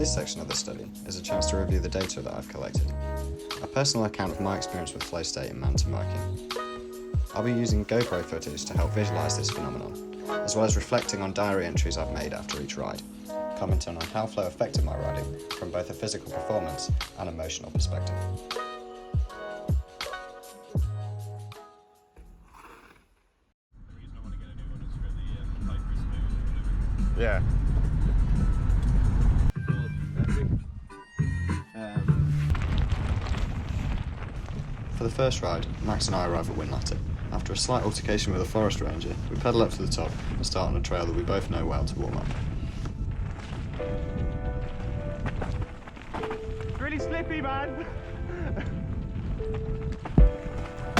This section of the study is a chance to review the data that I've collected, a personal account of my experience with flow state in mountain biking. I'll be using GoPro footage to help visualise this phenomenon, as well as reflecting on diary entries I've made after each ride, commenting on how flow affected my riding from both a physical performance and emotional perspective. Yeah. For the first ride, Max and I arrive at Whinlatter. After a slight altercation with a forest ranger, we pedal up to the top and start on a trail that we both know well to warm up. It's really slippy, man!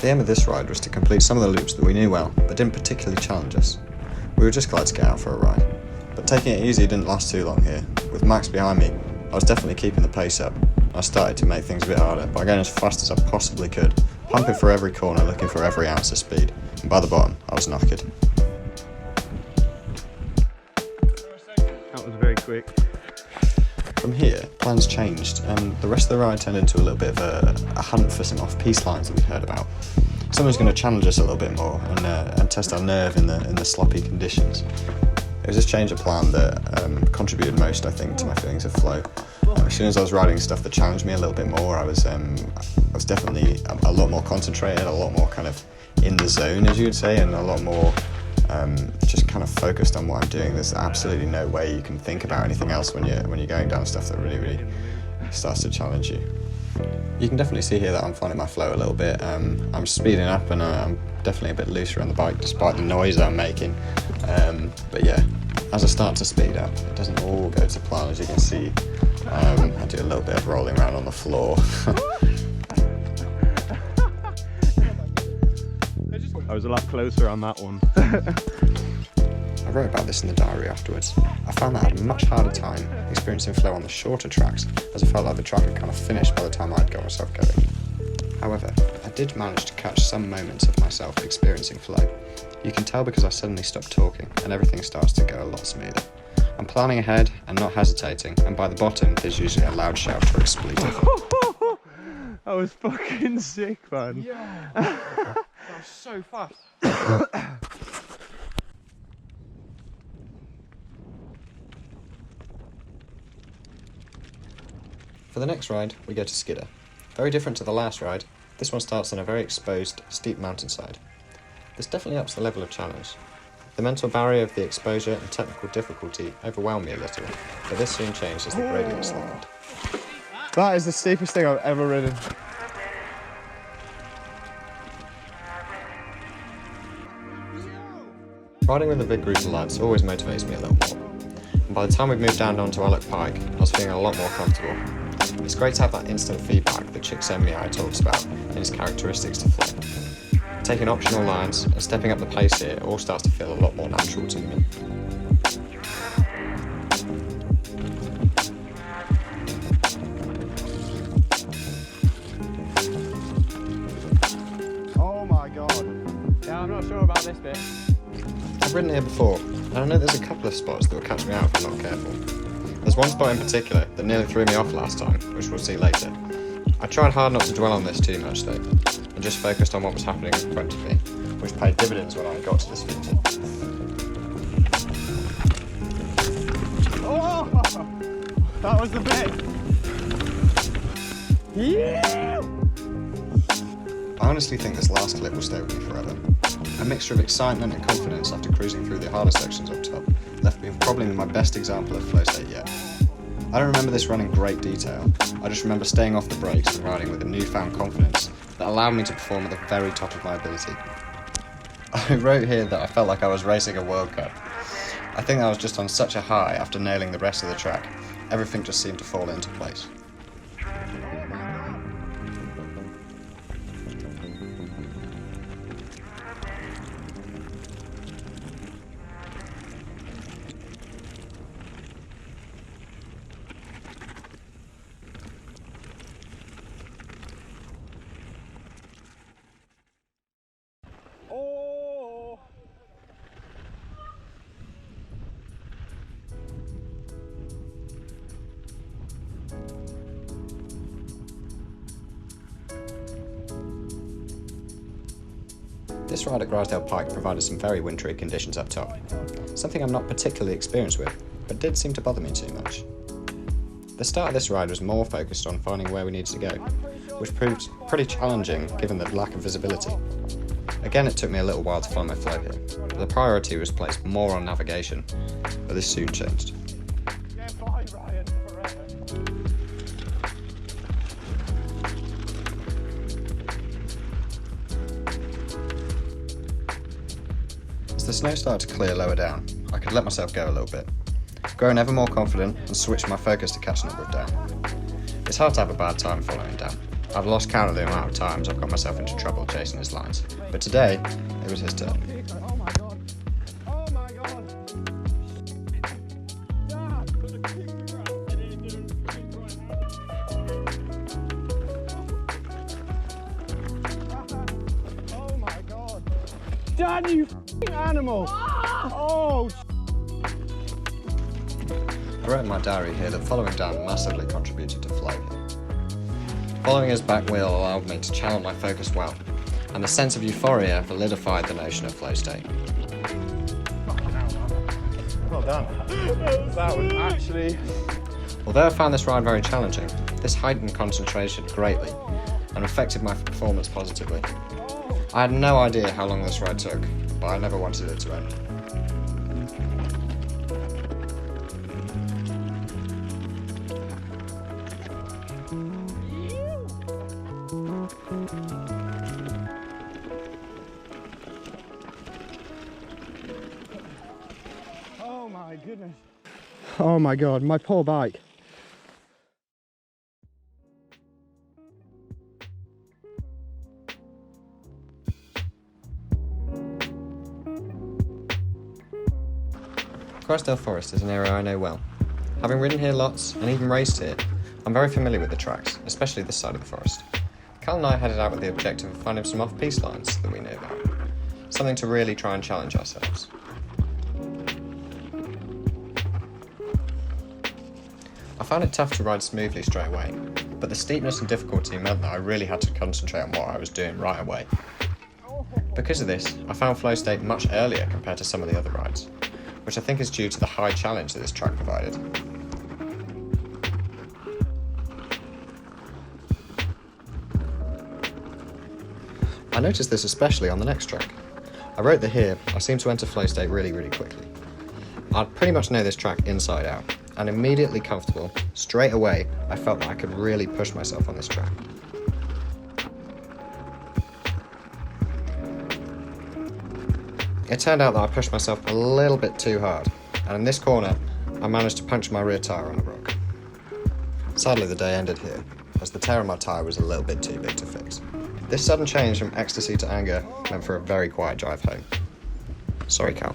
The aim of this ride was to complete some of the loops that we knew well, but didn't particularly challenge us. We were just glad to get out for a ride. But taking it easy didn't last too long here. With Max behind me, I was definitely keeping the pace up. I started to make things a bit harder by going as fast as I possibly could, pumping for every corner, looking for every ounce of speed, and by the bottom, I was knackered. That was very quick. From here, plans changed, and the rest of the ride turned into a little bit of a hunt for some off-piste lines that we'd heard about. Someone's going to challenge us a little bit more and test our nerve in the sloppy conditions. It was this change of plan that contributed most, I think, to my feelings of flow. As soon as I was riding stuff that challenged me a little bit more, I was definitely a lot more concentrated, a lot more kind of in the zone, as you would say, and a lot more just kind of focused on what I'm doing. There's absolutely no way you can think about anything else when you're going down stuff that really starts to challenge you. You can definitely see here that I'm finding my flow a little bit. I'm speeding up and I'm definitely a bit looser on the bike despite the noise I'm making. But yeah, as I start to speed up, it doesn't all go to plan, as you can see. I do a little bit of rolling around on the floor. I was a lot closer on that one. I wrote about this in the diary afterwards. I found that I had a much harder time experiencing flow on the shorter tracks, as I felt like the track had kind of finished by the time I'd got myself going. However, I did manage to catch some moments of myself experiencing flow. You can tell because I suddenly stopped talking and everything starts to go a lot smoother. I'm planning ahead and not hesitating, and by the bottom there's usually a loud shout or expletive. That was fucking sick, man. Yeah. That was so fast. For the next ride, we go to Skiddaw. Very different to the last ride, this one starts on a very exposed, steep mountainside. This definitely ups the level of challenge. The mental barrier of the exposure and technical difficulty overwhelmed me a little, but this soon changed as the gradient slackened. That is the steepest thing I've ever ridden. Riding with the big groups of lads always motivates me a little more, and by the time we've moved down onto Ullock Pike, I was feeling a lot more comfortable. It's great to have that instant feedback that Csikszentmihalyi talks about in his characteristics to flow. Taking optional lines and stepping up the pace here all starts to feel a lot more natural to me. Oh my god. Yeah, I'm not sure about this bit. I've ridden here before, and I know there's a couple of spots that will catch me out if I'm not careful. There's one spot in particular that nearly threw me off last time, which we'll see later. I tried hard not to dwell on this too much though, and just focused on what was happening in front of me, which paid dividends when I got to this feature. Oh! That was the bit! Yeah! I honestly think this last clip will stay with me forever. A mixture of excitement and confidence after cruising through the harder sections up top left me with probably my best example of flow state yet. I don't remember this run in great detail, I just remember staying off the brakes and riding with a newfound confidence that allowed me to perform at the very top of my ability. I wrote here that I felt like I was racing a World Cup. I think I was just on such a high after nailing the rest of the track. Everything just seemed to fall into place. This ride at Grisedale Pike provided some very wintry conditions up top, something I'm not particularly experienced with, but did seem to bother me too much. The start of this ride was more focused on finding where we needed to go, which proved pretty challenging given the lack of visibility. Again, it took me a little while to find my flow here. The priority was placed more on navigation, but this soon changed. As the snow started to clear lower down, I could let myself go a little bit, growing ever more confident and switch my focus to catching up with Dan. It's hard to have a bad time following Dan. I've lost count of the amount of times I've got myself into trouble chasing his lines, but today, it was his turn. Oh my god. Oh my god. Oh my god. Dad, you f***ing animal. Oh. I wrote in my diary here that following Dan massively contributed to flow here. Following his back wheel allowed me to channel my focus well, and the sense of euphoria validified the notion of flow state. Well done. That was actually... Although I found this ride very challenging, this heightened concentration greatly and affected my performance positively. I had no idea how long this ride took, but I never wanted it to end. Oh my goodness. Oh my god, my poor bike. Grizedale Forest is an area I know well. Having ridden here lots and even raced here, I'm very familiar with the tracks, especially this side of the forest. Cal and I headed out with the objective of finding some off-piste lines that we knew about, something to really try and challenge ourselves. I found it tough to ride smoothly straight away, but the steepness and difficulty meant that I really had to concentrate on what I was doing right away. Because of this, I found flow state much earlier compared to some of the other rides, which I think is due to the high challenge that this track provided. I noticed this especially on the next track. I wrote that here, I seem to enter flow state really quickly. I'd pretty much know this track inside out, and immediately comfortable, straight away, I felt that I could really push myself on this track. It turned out that I pushed myself a little bit too hard, and in this corner, I managed to puncture my rear tyre on a rock. Sadly, the day ended here, as the tear on my tyre was a little bit too big to fix. This sudden change from ecstasy to anger meant for a very quiet drive home. Sorry, Cal.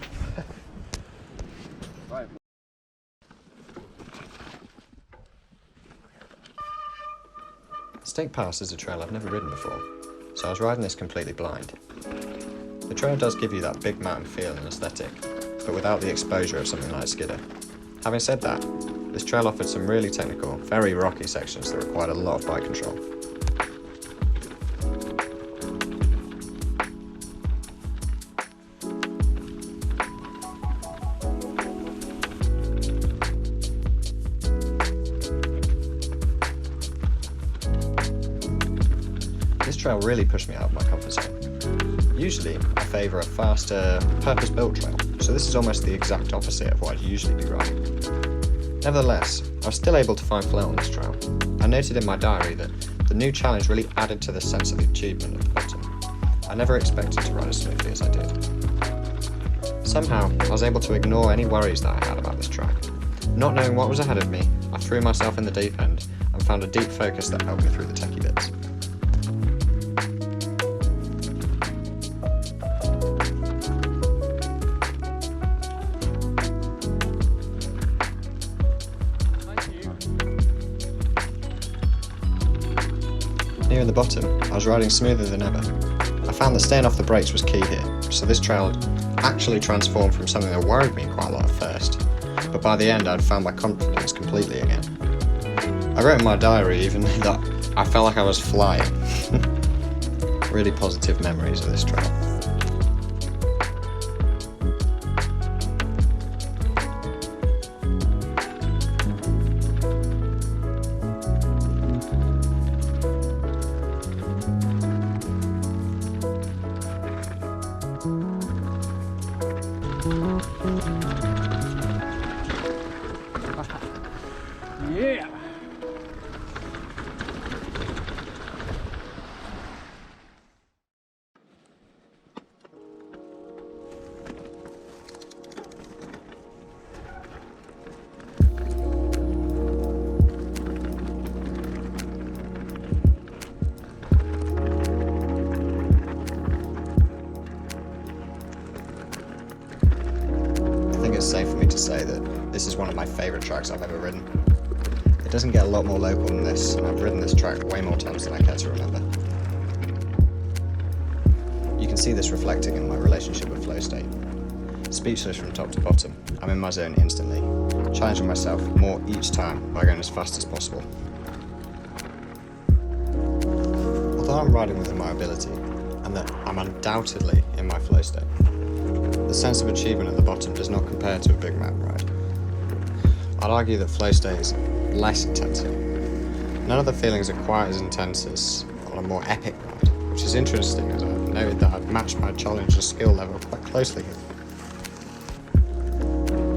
Stake Pass is a trail I've never ridden before, so I was riding this completely blind. The trail does give you that big mountain feel and aesthetic, but without the exposure of something like Skiddaw. Having said that, this trail offered some really technical, very rocky sections that required a lot of bike control. This trail really pushed me out of my comfort zone. Usually, I favour a faster, purpose-built trail, so this is almost the exact opposite of what I'd usually be riding. Nevertheless, I was still able to find flow on this trail. I noted in my diary that the new challenge really added to the sense of achievement at the bottom. I never expected to ride as smoothly as I did. Somehow, I was able to ignore any worries that I had about this track. Not knowing what was ahead of me, I threw myself in the deep end and found a deep focus that helped me through the techie bits. Near the bottom, I was riding smoother than ever. I found that staying off the brakes was key here, so this trail actually transformed from something that worried me quite a lot at first, but by the end I'd found my confidence completely again. I wrote in my diary even that I felt like I was flying. Really positive memories of this trail. say that this is one of my favourite tracks I've ever ridden. It doesn't get a lot more local than this, and I've ridden this track way more times than I care to remember. You can see this reflecting in my relationship with flow state. Speechless from top to bottom, I'm in my zone instantly, challenging myself more each time by going as fast as possible. Although I'm riding within my ability, and that I'm undoubtedly in my flow state, the sense of achievement at the bottom does not compare to a big mountain ride. I'd argue that flow state is less intense here. None of the feelings are quite as intense as on a more epic ride, which is interesting as I've noted that I've matched my challenge and skill level quite closely here.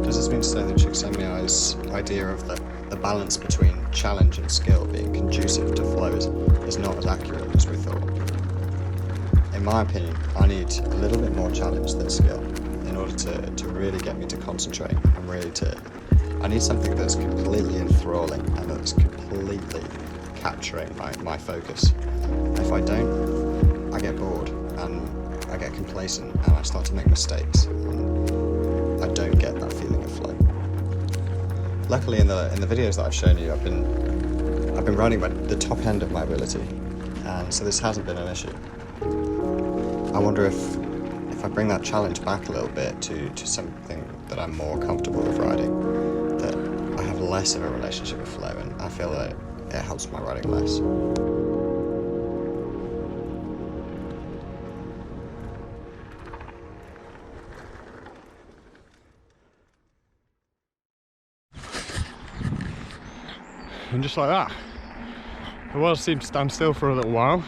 Does this mean to say that Csikszentmihalyi's idea of the balance between challenge and skill being conducive to flow is not as accurate as we thought? In my opinion, I need a little bit more challenge than skill in order to really get me to concentrate and really I need something that's completely enthralling and that's completely capturing my focus. If I don't, I get bored and I get complacent and I start to make mistakes. And I don't get that feeling of flow. Luckily, in the videos that I've shown you, I've been riding at the top end of my ability, and so this hasn't been an issue. I wonder if I bring that challenge back a little bit to something that I'm more comfortable with riding, that I have less of a relationship with flow, and I feel that it helps my riding less. And just like that, the world seemed to stand still for a little while.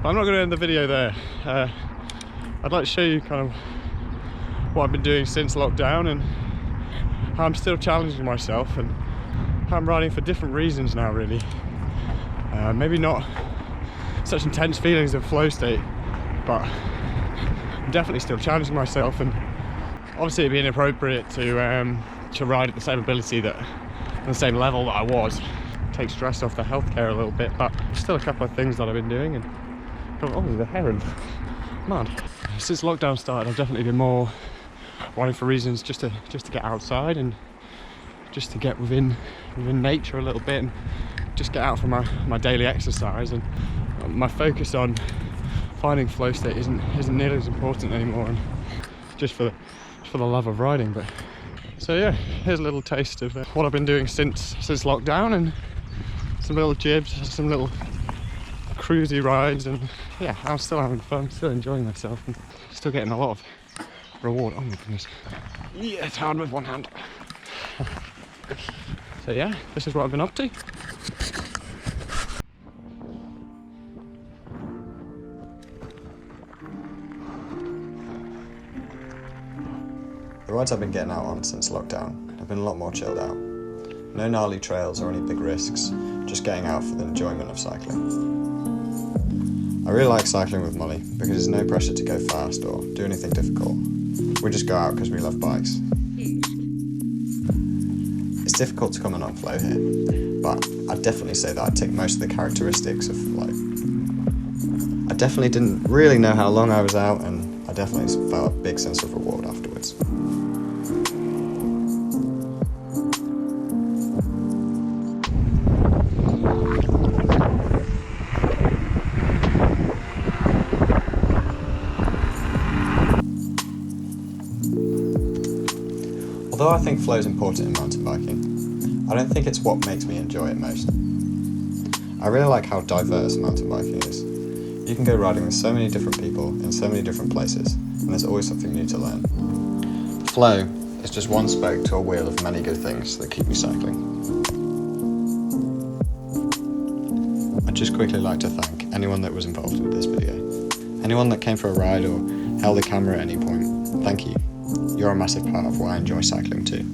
But I'm not going to end the video there. I'd like to show you kind of what I've been doing since lockdown and how I'm still challenging myself and how I'm riding for different reasons now, really. Maybe not such intense feelings of flow state, but I'm definitely still challenging myself, and obviously it'd be inappropriate to ride at the same ability on the same level that I was. Take stress off the healthcare a little bit, but still a couple of things that I've been doing. And oh, the heron, mad. Since lockdown started, I've definitely been more riding for reasons just to get outside and just to get within nature a little bit and just get out for my daily exercise. And my focus on finding flow state isn't nearly as important anymore, and just for the love of riding. But so yeah, here's a little taste of what I've been doing since lockdown, and some little jibs, some little cruisy rides, and yeah, I'm still having fun, still enjoying myself, and still getting a lot of reward. Oh my goodness. Yeah, it's hard with one hand. So yeah, this is what I've been up to. The rides I've been getting out on since lockdown have been a lot more chilled out. No gnarly trails or any big risks, just getting out for the enjoyment of cycling. I really like cycling with Molly because there's no pressure to go fast or do anything difficult. We just go out because we love bikes. It's difficult to comment on flow here, but I'd definitely say that I tick most of the characteristics of flow. I definitely didn't really know how long I was out, and I definitely felt a big sense of reward afterwards. Although I think flow is important in mountain biking, I don't think it's what makes me enjoy it most. I really like how diverse mountain biking is. You can go riding with so many different people in so many different places, and there's always something new to learn. Flow is just one spoke to a wheel of many good things that keep me cycling. I'd just quickly like to thank anyone that was involved with this video. Anyone that came for a ride or held the camera at any point, thank you. You're a massive part of why I enjoy cycling too.